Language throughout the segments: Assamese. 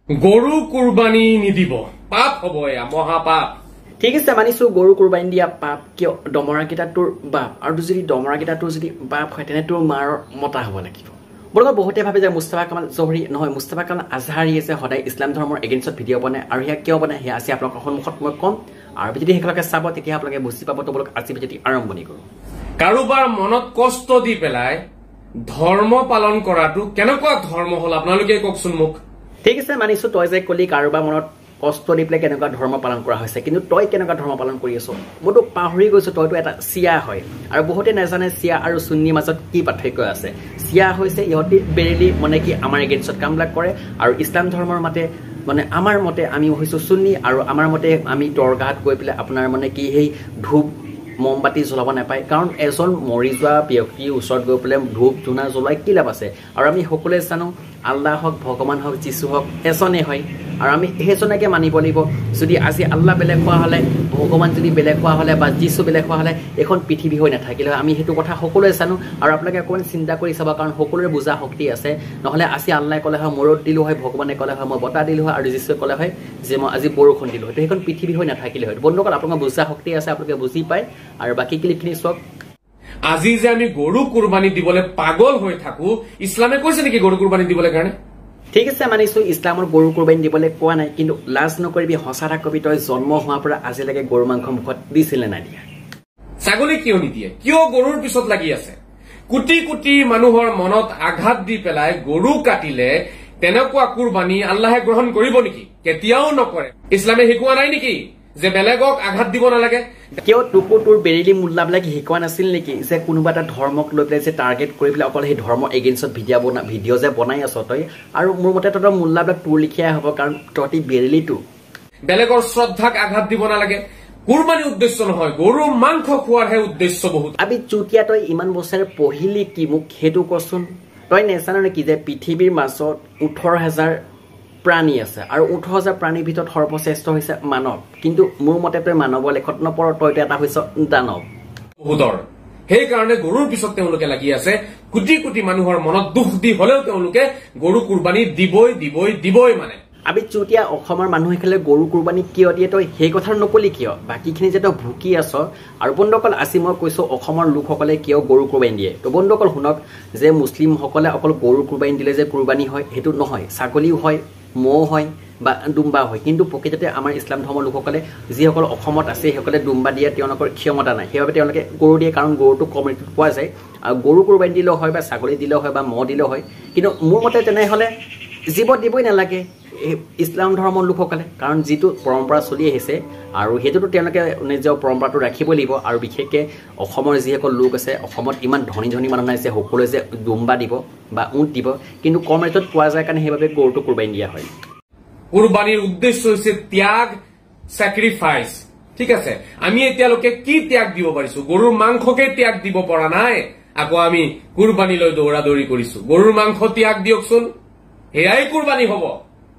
গরু কুরবানি নিদিব পাপ হব এয়া মহাপাপ ঠিক আছে মানিছো গরু কুরবানি দিয়া পাপ কিয় দমৰাকেইটা তোৰ বাপ আৰু যদি দমৰাকেইটা তোৰ যদি বাপ হয় তেনে তোৰ মাৰ মতা হ'ব লাগিব বৰগত বহুতে ভাবে যে মুস্তাফা কামাল জহৰি নহয় মুস্তাফা কামাল আজহাৰি আছে সদায় ইছলাম ধৰ্মৰ এগেইনষ্টত ভিডিঅ' বনায় আৰু হেয়া কিয় বনায় হেয়া আছে আপোনালোকৰ সন্মুখত মই কম আৰু যদি সেইবিলাকে চাব তেতিয়া আপোনালোকে বুজি পাব তো বলক আজি ভিডিঅ'টি আৰম্ভণি কৰোঁ কাৰোবাৰ মনত কষ্ট দি পেলাই ধৰ্ম পালন কৰাটো কেনেকুৱা ধৰ্ম হ'ল আপোনালোকে কওকচোন মোক ঠিক আছে মানিছো তই যে কলি কাৰোবাৰ মনত কষ্ট দি পেলাই কেনেকুৱা ধৰ্ম পালন কৰা হৈছে কিন্তু তই কেনেকুৱা ধৰ্ম পালন কৰি আছ মইতো পাহৰি গৈছো তইতো এটা চিয়া হয় আৰু বহুতে নাজানে চিয়া আৰু সুন্নিৰ মাজত কি পাৰ্থক্য আছে চিয়া হৈছে ইহঁতি বেৰেলি মানে কি আমাৰ এগেইনষ্টত কামবিলাক কৰে আৰু ইছলাম ধৰ্মৰ মতে মানে আমাৰ মতে আমি হৈছো সুন্নি আৰু আমাৰ মতে আমি দৰগাহত গৈ পেলাই আপোনাৰ মানে কি সেই ধূপ মমবাতি জ্বলাব নাপায় কাৰণ এজন মৰি যোৱা ব্যক্তিৰ ওচৰত গৈ পেলাই ধূপ ধূনা জ্বলাই কি লাভ আছে আৰু আমি সকলোৱে জানো আল্লাহ হওক ভগৱান হওক যীশু হওক এজনে হয় আৰু আমি সেইজনকে মানিব লাগিব যদি আজি আল্লাহ বেলেগ হোৱা হ'লে ভগৱান যদি বেলেগ হোৱা হ'লে বা যীশু বেলেগ হোৱা হ'লে এখন পৃথিৱী হৈ নাথাকিলে আমি সেইটো কথা সকলোৱে জানো আৰু আপোনালোকে অকণমান চিন্তা কৰি চাব কাৰণ সকলোৰে বুজা শক্তি আছে নহ'লে আজি আল্লাহে ক'লে হয় মূৰত দিলোঁ হয় ভগৱানে ক'লে হয় মই বতাহ দিলোঁ হয় আৰু যীশুৱে ক'লে হয় যে মই আজি বৰষুণ দিলোঁ হয় তো সেইখন পৃথিৱী হৈ নাথাকিলে হয় বন্ধুসকল আপোনালোকৰ বুজা শক্তি আছে আপোনালোকে বুজি পায় আৰু বাকী ক্লিপখিনি চাওক আজি যে আমি গৰু কুৰবানি দিবলৈ পাগল হৈ থাকো ইছলামে কৈছে নেকি গৰু কুৰবানি দিবলৈ কাৰণে ঠিক আছে মানিছো ইছলামৰ গৰু কুৰবানি দিবলৈ কোৱা নাই কিন্তু লাজ নকৰিবি সঁচা এটা কবি তই জন্ম হোৱাৰ পৰা আজিলৈকে গৰু মাংস মুখত দিছিলে নাই দিয়া ছাগলী কিয় নিদিয়ে কিয় গৰুৰ পিছত লাগি আছে কোটি কোটি মানুহৰ মনত আঘাত দি পেলাই গৰু কাটিলে তেনেকুৱা কুৰবানি আল্লাহে গ্ৰহণ কৰিব নেকি কেতিয়াও নকৰে ইছলামে শিকোৱা নাই নেকি যে বেলেগক আঘাত দিব নালাগে কিয় তোকো তোৰ বেৰেলি মোল্লাবিলাক শিকোৱা নাছিল নেকি যে কোনোবা এটা ধৰ্মক লৈ পেলাই যে টাৰ্গেট কৰি পেলাই অকল সেই ধৰ্ম এগেইনষ্টত ভিডিঅ' যে বনাই আছ তই আৰু মোৰ মতে তহঁতৰ মোল্লাবিলাক তোৰ লিখিয়াই হ'ব কাৰণ তহঁতি বেৰেলিটো বেলেগৰ শ্ৰদ্ধাক আঘাত দিব নালাগে কুৰবানি উদ্দেশ্য নহয় গৰু মাংস খোৱাৰহে উদ্দেশ্য বহুত আমি চুতীয়া তই ইমান বছৰে পঢ়িলি কি মোক সেইটো কচোন তই নেজানো নেকি যে পৃথিৱীৰ মাজত 18,000 প্ৰাণী আছে আৰু 18,000 প্ৰাণীৰ ভিতৰত সৰ্বশ্ৰেষ্ঠ হৈছে মানৱ কিন্তু মোৰ মতে তই মানৱৰ লেখত নপৰ তইতো এটা হৈছে দানৱ বহুতৰ সেইকাৰণে গৰুৰ পিছত তেওঁলোকে লাগি আছে কোটি কোটি মানুহৰ মনত দুখ দি হলেও তেওঁলোকে গৰু কুৰবানি দিবই মানে আমি চুতীয়া অসমৰ মানুহ এখালে গৰু কুৰবানি কিয় দিয়ে তই সেই কথা নকলি কিয় বাকীখিনি যে তই ভুকি আছ আৰু বন্ধুসকল আজি মই কৈছো অসমৰ লোকসকলে কিয় গৰু কুৰবানি দিয়ে তো বন্ধুসকল শুনক যে মুছলিমসকলে অকল গৰু কুৰবানি দিলে যে কুৰবানি হয় সেইটো নহয় ছাগলীও হয় মৌ হয় বা ডুম্বা হয় কিন্তু প্ৰকৃততে আমাৰ ইছলাম ধৰ্মৰ লোকসকলে যিসকল অসমত আছে সেইসকলে ডুম্বা দিয়ে তেওঁলোকৰ ক্ষমতা নাই সেইবাবে তেওঁলোকে গৰু দিয়ে কাৰণ গৰুটো কম ৰেটত পোৱা যায় আৰু গৰু কুৰবানি দিলেও হয় বা ছাগলী দিলেও হয় বা মৌ দিলেও হয় কিন্তু মোৰ মতে তেনেহ'লে জীৱ দিবই নালাগে ইছলাম ধৰ্মৰ লোকসকলে কাৰণ যিটো পৰম্পৰা চলি আহিছে আৰু সেইটোতো তেওঁলোকে নিজৰ পৰম্পৰাটো ৰাখিবই লাগিব আৰু বিশেষকৈ অসমৰ যিসকল লোক আছে অসমত ইমান ধনী ধনী মানুহ নাই যে সকলোৱে যে ডুম্বা দিব বা উঁট দিব কিন্তু কম ৰেটত পোৱা যায় কাৰণে সেইবাবে গৰুটো কুৰবানি দিয়া হয় কুৰবানিৰ উদ্দেশ্য হৈছে ত্যাগ স্যাক্ৰিফাইচ ঠিক আছে আমি এতিয়ালৈকে কি ত্যাগ দিব পাৰিছো গৰুৰ মাংসকে ত্যাগ দিব পৰা নাই আকৌ আমি কুৰবানিলৈ দৌৰা দৌৰি কৰিছো গৰুৰ মাংস ত্যাগ দিয়কচোন এয়াই কুৰবানি হ'ব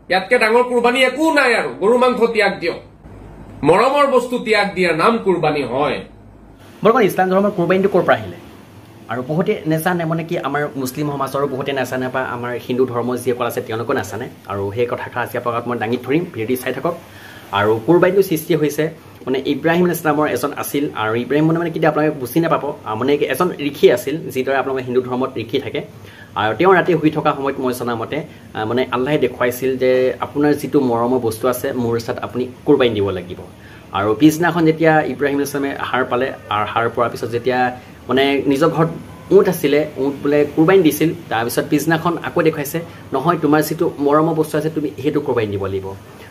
ইয়াতকে ডাঙৰ কুৰবানি একো নাই আৰু গৰু মাংস ত্যাগ দিয়ক মৰমৰ বস্তু ত্যাগ দিয়াৰ নাম কুৰবানি হয় বৰ্তমান ইছলাম ধৰ্মৰ কুৰবানিটো ক'ৰ পৰা আহিলে আৰু বহুতে নাজানে মানে কি আমাৰ মুছলিম সমাজৰো বহুতে নাজানে বা আমাৰ হিন্দু ধৰ্মৰ যিসকল আছে তেওঁলোকেও নাজানে আৰু সেই কথাষাৰ আজি আপোনালোকক মই দাঙি ধৰিম ভিডিঅ'টি চাই থাকক আৰু কুৰবানিটো সৃষ্টি হৈছে মানে ইব্ৰাহিম ইছলামৰ এজন আছিল আৰু ইব্ৰাহিম মানে কি আপোনালোকে বুজি নাপাব মানে এজন ঋষি আছিল যিদৰে আপোনালোকে হিন্দু ধৰ্মত ঋষি থাকে আৰু তেওঁ ৰাতি শুই থকা সময়ত মই জনামতে মানে আল্লাহে দেখুৱাইছিল যে আপোনাৰ যিটো মৰমৰ বস্তু আছে মোৰ ওচৰত আপুনি কুৰবানি দিব লাগিব আৰু পিছদিনাখন যেতিয়া ইব্ৰাহিম ইছলামে হাৰ পালে আৰু হাৰ পোৱাৰ পিছত যেতিয়া মানে নিজৰ ঘৰত উঁট আছিলে উঁট বোলে কুৰবানি দিছিল তাৰপিছত পিছদিনাখন আকৌ দেখুৱাইছে নহয় তোমাৰ যিটো মৰমৰ বস্তু আছে তুমি সেইটো কুৰবানি দিব লাগিব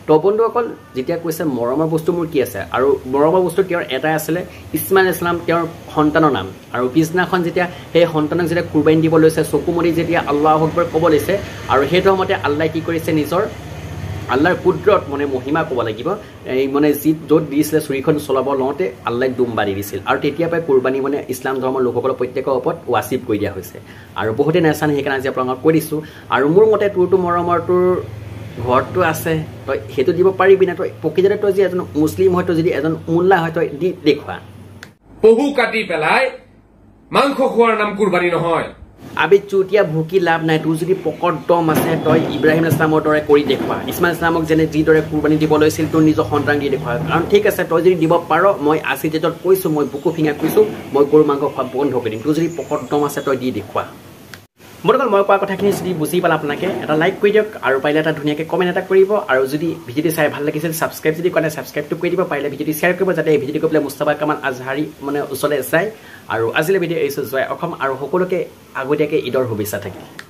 তো বন্ধুসকল যেতিয়া কৈছে মৰমৰ বস্তু মোৰ কি আছে আৰু মৰমৰ বস্তু তেওঁৰ এটাই আছিলে ইছমাইল ইছলাম তেওঁৰ সন্তানৰ নাম আৰু পিছদিনাখন যেতিয়া সেই সন্তানক যেতিয়া কুৰবানি দিব লৈছে চকুমুৰি যেতিয়া আল্লাহু আকবৰ ক'ব লৈছে আৰু সেইটো সময়তে আল্লাহে কি কৰিছে নিজৰ আল্লাহৰ কুদৰত মানে মহিমা ক'ব লাগিব এই মানে য'ত দিছিলে চুৰিখন চলাব লওঁতে আল্লাহে ডুম্বা দি দিছিল আৰু তেতিয়াৰ পৰাই কুৰবানি মানে ইছলাম ধৰ্মৰ লোকসকলৰ প্ৰত্যেকৰ ওপৰত ৱাজিব কৰি দিয়া হৈছে আৰু বহুতে নাজানে সেইকাৰণে আজি আপোনালোকক কৈ দিছোঁ আৰু মোৰ মতে তোৰতো মৰমৰ তোৰ ঘৰটো আছে তই সেইটো দিব পাৰিবি না তই প্ৰকৃততে তই যে এজন মুছলিম হয় তই যদি এজন মোল্লা হয় তই দি দেখুৱা পহু কাটি পেলাই মাংস খোৱাৰ নাম কুৰবানি নহয় আবিদ চুতীয়া ভুকি লাভ নাই তোৰ যদি পকত দম আছে তই ইব্ৰাহিম ইছলামৰ দৰে কৰি দেখুৱা ইছমাইল ইছলামক যেনে যিদৰে কুৰবানী দিব লৈছিল তোৰ নিজৰ সন্তান দি দেখুৱা কাৰণ ঠিক আছে তই যদি দিব পাৰ মই আজি ডেটত কৈছোঁ মই বুকু ফিঙা কৈছোঁ মই গৰু মাংস খোৱা বন্ধ কৰি দিম তোৰ যদি পকত দম আছে তই দি দেখুৱা বন্ধুসকল মই কোৱা কথাখিনি যদি বুজি পালে আপোনালোকে এটা লাইক কৰি দিয়ক আৰু পাৰিলে এটা ধুনীয়াকৈ কমেণ্ট এটা কৰিব আৰু যদি ভিডিঅ'টো চাই ভাল লাগিছিল ছাবস্ক্ৰাইব যদি কৰা নাই ছাবস্ক্ৰাইবটো কৰি দিব পাৰিলে ভিডিঅ'টো শ্বেয়াৰ কৰিব যাতে এই ভিডিঅ'টো কৰিবলৈ মুস্তাফা কামাল আজহাৰী মানে ওচৰলৈ চাই আৰু আজিলৈ ভিডিঅ' এৰিছোঁ জয় অসম আৰু সকলোকে আগতীয়াকৈ ঈদৰ শুভেচ্ছা থাকিল